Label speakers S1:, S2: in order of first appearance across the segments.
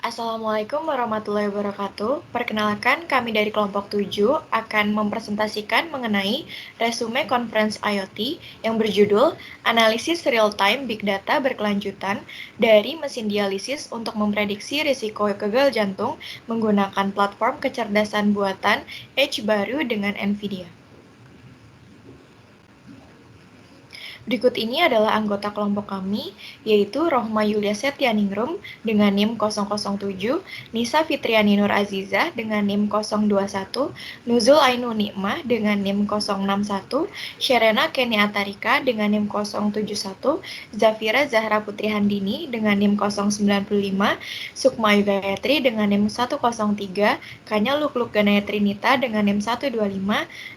S1: Assalamualaikum warahmatullahi wabarakatuh. Perkenalkan, kami dari kelompok 7 akan mempresentasikan mengenai resume conference IoT yang berjudul Analisis Real-Time Big Data Berkelanjutan dari Mesin Dialisis untuk Memprediksi Risiko Gagal Jantung menggunakan platform kecerdasan buatan Edge baru dengan NVIDIA. Berikut ini adalah anggota kelompok kami, yaitu Rohma Yulia Setianingrum dengan NIM 007, Nisa Fitriani Nur Azizah dengan NIM 021, Nuzul Ainu Nikmah dengan NIM 061, Sherena Keni Atarika dengan NIM 071, Zafira Zahra Putri Handini dengan NIM 095, Sukma Gayatri dengan NIM 103, Kanya Lukluk Ganayatri Nita dengan NIM 125,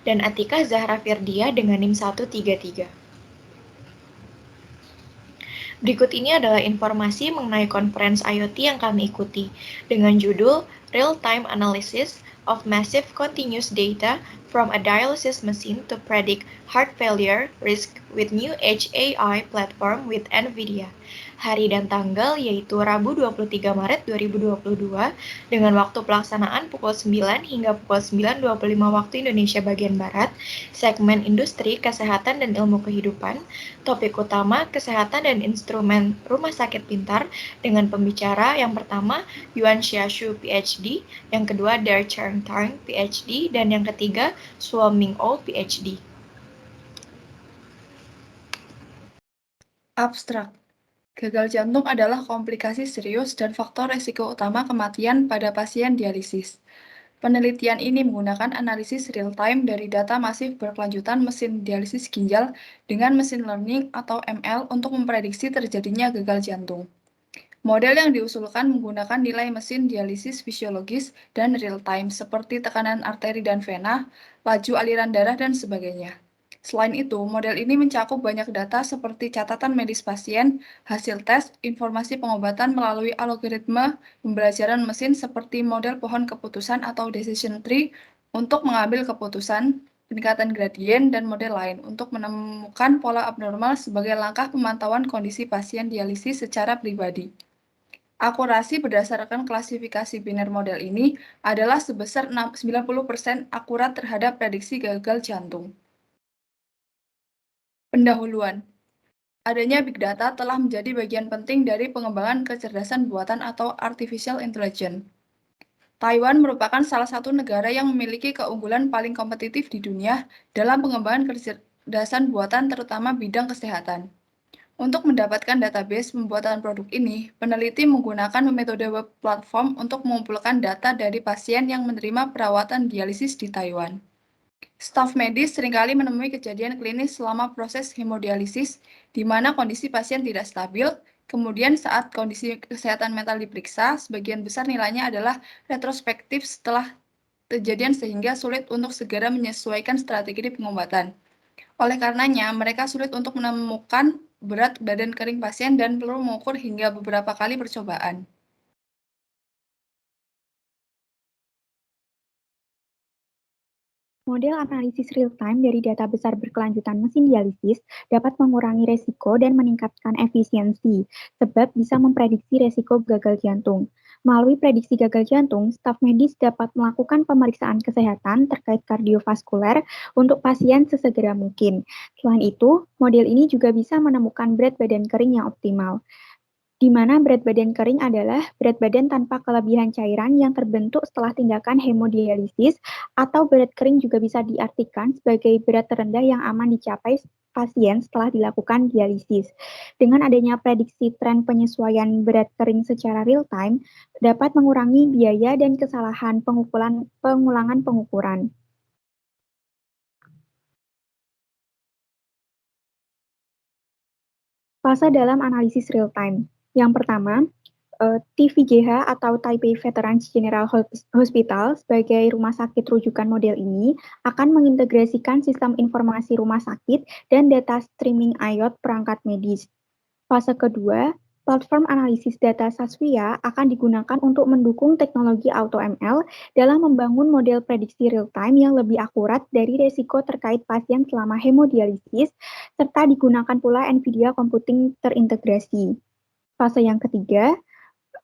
S1: dan Atika Zahra Firdia dengan NIM 133. Berikut ini adalah informasi mengenai conference IoT yang kami ikuti dengan judul Real-Time Analysis of Massive Continuous Data from a Dialysis Machine to Predict Heart Failure Risk with New Edge AI Platform with NVIDIA. Hari dan tanggal yaitu Rabu 23 Maret 2022 dengan waktu pelaksanaan pukul 9 hingga pukul 9.25 waktu Indonesia bagian Barat, segmen industri, kesehatan, dan ilmu kehidupan, topik utama kesehatan dan instrumen rumah sakit pintar dengan pembicara yang pertama Yuan Xiaoshu PhD, yang kedua Der Cheng Tang PhD, dan yang ketiga Suo Ming Oh PhD.
S2: Abstrak. Gagal jantung adalah komplikasi serius dan faktor resiko utama kematian pada pasien dialisis. Penelitian ini menggunakan analisis real-time dari data masif berkelanjutan mesin dialisis ginjal dengan mesin learning atau ML untuk memprediksi terjadinya gagal jantung. Model yang diusulkan menggunakan nilai mesin dialisis fisiologis dan real-time seperti tekanan arteri dan vena, laju aliran darah, dan sebagainya. Selain itu, model ini mencakup banyak data seperti catatan medis pasien, hasil tes, informasi pengobatan melalui algoritma pembelajaran mesin seperti model pohon keputusan atau decision tree untuk mengambil keputusan, peningkatan gradien, dan model lain untuk menemukan pola abnormal sebagai langkah pemantauan kondisi pasien dialisis secara pribadi. Akurasi berdasarkan klasifikasi biner model ini adalah sebesar 90% akurat terhadap prediksi gagal jantung. Pendahuluan. Adanya Big Data telah menjadi bagian penting dari pengembangan kecerdasan buatan atau Artificial Intelligence. Taiwan merupakan salah satu negara yang memiliki keunggulan paling kompetitif di dunia dalam pengembangan kecerdasan buatan terutama bidang kesehatan. Untuk mendapatkan database pembuatan produk ini, peneliti menggunakan metode web platform untuk mengumpulkan data dari pasien yang menerima perawatan dialisis di Taiwan. Staf medis seringkali menemui kejadian klinis selama proses hemodialisis, di mana kondisi pasien tidak stabil. Kemudian saat kondisi kesehatan mental diperiksa, sebagian besar nilainya adalah retrospektif setelah kejadian sehingga sulit untuk segera menyesuaikan strategi pengobatan. Oleh karenanya, mereka sulit untuk menemukan berat badan kering pasien dan perlu mengukur hingga beberapa kali percobaan.
S3: Model analisis real-time dari data besar berkelanjutan mesin dialisis dapat mengurangi resiko dan meningkatkan efisiensi, sebab bisa memprediksi resiko gagal jantung. Melalui prediksi gagal jantung, staf medis dapat melakukan pemeriksaan kesehatan terkait kardiovaskuler untuk pasien sesegera mungkin. Selain itu, model ini juga bisa menemukan berat badan kering yang optimal, di mana berat badan kering adalah berat badan tanpa kelebihan cairan yang terbentuk setelah tindakan hemodialisis, atau berat kering juga bisa diartikan sebagai berat terendah yang aman dicapai pasien setelah dilakukan dialisis. Dengan adanya prediksi tren penyesuaian berat kering secara real-time, dapat mengurangi biaya dan kesalahan pengulangan pengukuran. Fase dalam analisis real-time. Yang pertama, TVGH atau Taipei Veterans General Hospital sebagai rumah sakit rujukan model ini akan mengintegrasikan sistem informasi rumah sakit dan data streaming IoT perangkat medis. Fase kedua, platform analisis data Sasvia akan digunakan untuk mendukung teknologi AutoML dalam membangun model prediksi real-time yang lebih akurat dari resiko terkait pasien selama hemodialisis, serta digunakan pula NVIDIA Computing terintegrasi. Fase yang ketiga,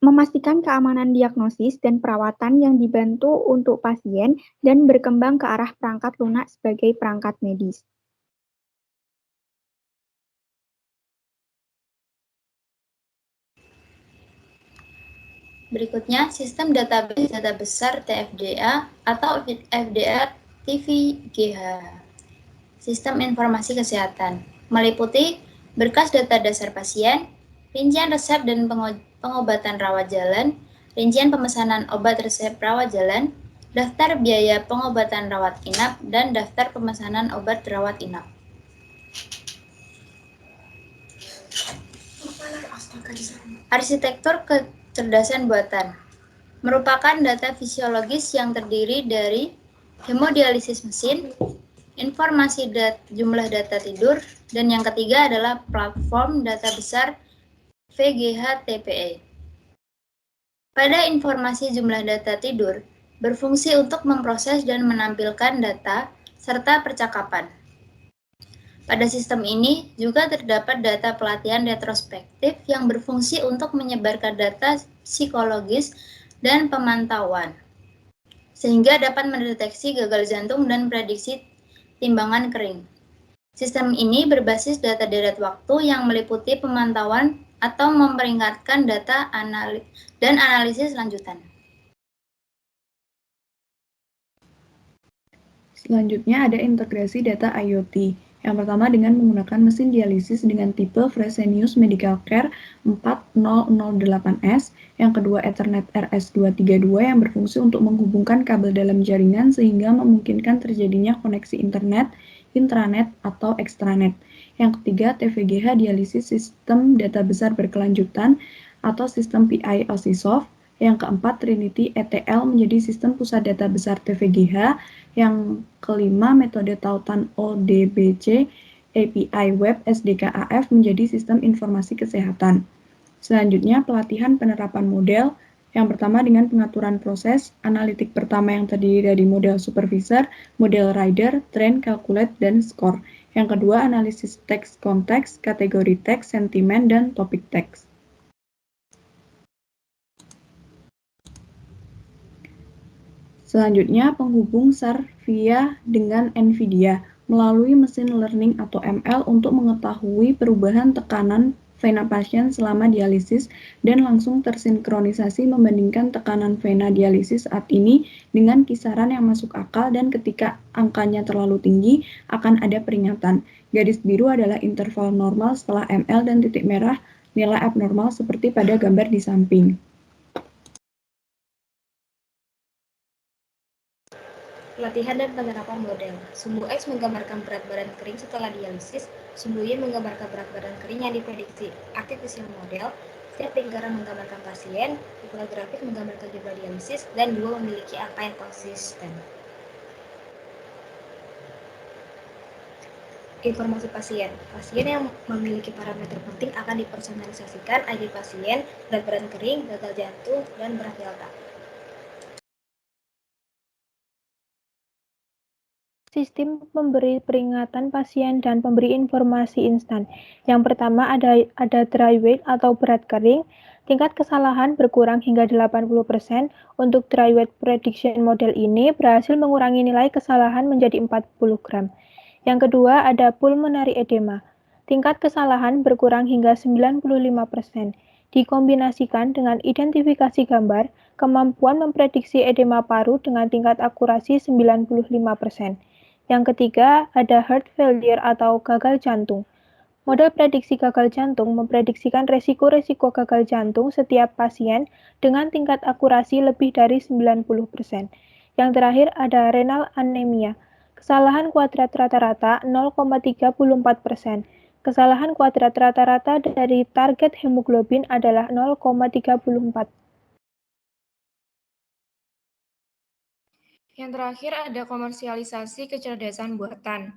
S3: memastikan keamanan diagnosis dan perawatan yang dibantu untuk pasien dan berkembang ke arah perangkat lunak sebagai perangkat medis.
S4: Berikutnya, sistem database data besar TFDA atau FDA TVGH. Sistem informasi kesehatan meliputi berkas data dasar pasien, rincian resep dan pengobatan rawat jalan, rincian pemesanan obat resep rawat jalan, daftar biaya pengobatan rawat inap, dan daftar pemesanan obat rawat inap. Arsitektur kecerdasan buatan merupakan data fisiologis yang terdiri dari hemodialisis mesin, informasi jumlah data tidur, dan yang ketiga adalah platform data besar VGH-TPE. Pada informasi jumlah data tidur, berfungsi untuk memproses dan menampilkan data serta percakapan. Pada sistem ini juga terdapat data pelatihan retrospektif yang berfungsi untuk menyebarkan data psikologis dan pemantauan, sehingga dapat mendeteksi gagal jantung dan prediksi timbangan kering. Sistem ini berbasis data deret waktu yang meliputi pemantauan atau memperingatkan data dan analisis lanjutan.
S2: Selanjutnya ada integrasi data IoT. Yang pertama dengan menggunakan mesin dialisis dengan tipe Fresenius Medical Care 4008S, yang kedua Ethernet RS232 yang berfungsi untuk menghubungkan kabel dalam jaringan sehingga memungkinkan terjadinya koneksi internet, intranet, atau extranet. Yang ketiga TVGH dialisis sistem data besar berkelanjutan atau sistem PI OSISOF. Yang keempat, Trinity ETL menjadi sistem pusat data besar TVGH. Yang kelima, metode tautan ODBC API Web SDK-AF menjadi sistem informasi kesehatan. Selanjutnya, pelatihan penerapan model. Yang pertama dengan pengaturan proses, analitik pertama yang terdiri dari model supervisor, model rider, train, calculate, dan score. Yang kedua, analisis teks konteks, kategori teks, sentimen, dan topik teks. Selanjutnya, penghubung Sarvia dengan NVIDIA melalui mesin learning atau ML untuk mengetahui perubahan tekanan vena pasien selama dialisis dan langsung tersinkronisasi membandingkan tekanan vena dialisis saat ini dengan kisaran yang masuk akal, dan ketika angkanya terlalu tinggi akan ada peringatan. Garis biru adalah interval normal setelah ML dan titik merah nilai abnormal seperti pada gambar di samping.
S5: Pelatihan dan penerapan model. Sumbu X menggambarkan berat badan kering setelah dialisis, sumbu Y menggambarkan berat badan kering yang diprediksi. Artificial model, setiap lingkaran menggambarkan pasien, ukuran grafik menggambarkan jumlah dialisis, dan dua memiliki angka yang konsisten. Informasi pasien. Pasien yang memiliki parameter penting akan dipersonalisasikan: ID pasien, berat badan kering, gagal jantung, dan berat delta.
S6: Sistem pemberi peringatan pasien dan pemberi informasi instan. Yang pertama ada dry weight atau berat kering. Tingkat kesalahan berkurang hingga 80%. Untuk dry weight prediction model ini berhasil mengurangi nilai kesalahan menjadi 40 gram. Yang kedua ada pulmonary edema. Tingkat kesalahan berkurang hingga 95%. Dikombinasikan dengan identifikasi gambar, kemampuan memprediksi edema paru dengan tingkat akurasi 95%. Yang ketiga, ada heart failure atau gagal jantung. Model prediksi gagal jantung memprediksikan resiko-resiko gagal jantung setiap pasien dengan tingkat akurasi lebih dari 90%. Yang terakhir ada renal anemia. Kesalahan kuadrat rata-rata 0,34%. Kesalahan kuadrat rata-rata dari target hemoglobin adalah 0,34%.
S1: Yang terakhir ada komersialisasi kecerdasan buatan.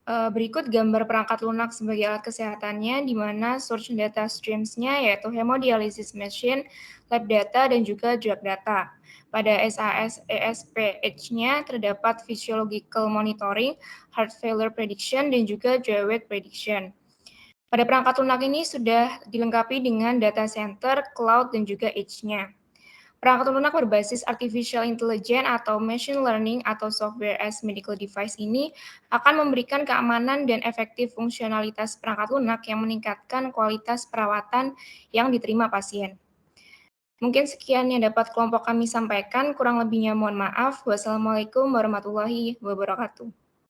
S1: Berikut gambar perangkat lunak sebagai alat kesehatannya, di mana source data streams-nya yaitu hemodialysis machine, lab data, dan juga drug data. Pada SAS ESPH-nya terdapat physiological monitoring, heart failure prediction, dan juga dry weight prediction.
S7: Pada perangkat lunak ini sudah dilengkapi dengan data center, cloud, dan juga edge-nya. Perangkat lunak berbasis artificial intelligence atau machine learning atau software as medical device ini akan memberikan keamanan dan efektif fungsionalitas perangkat lunak yang meningkatkan kualitas perawatan yang diterima pasien. Mungkin sekian yang dapat kelompok kami sampaikan, kurang lebihnya mohon maaf. Wassalamualaikum warahmatullahi wabarakatuh.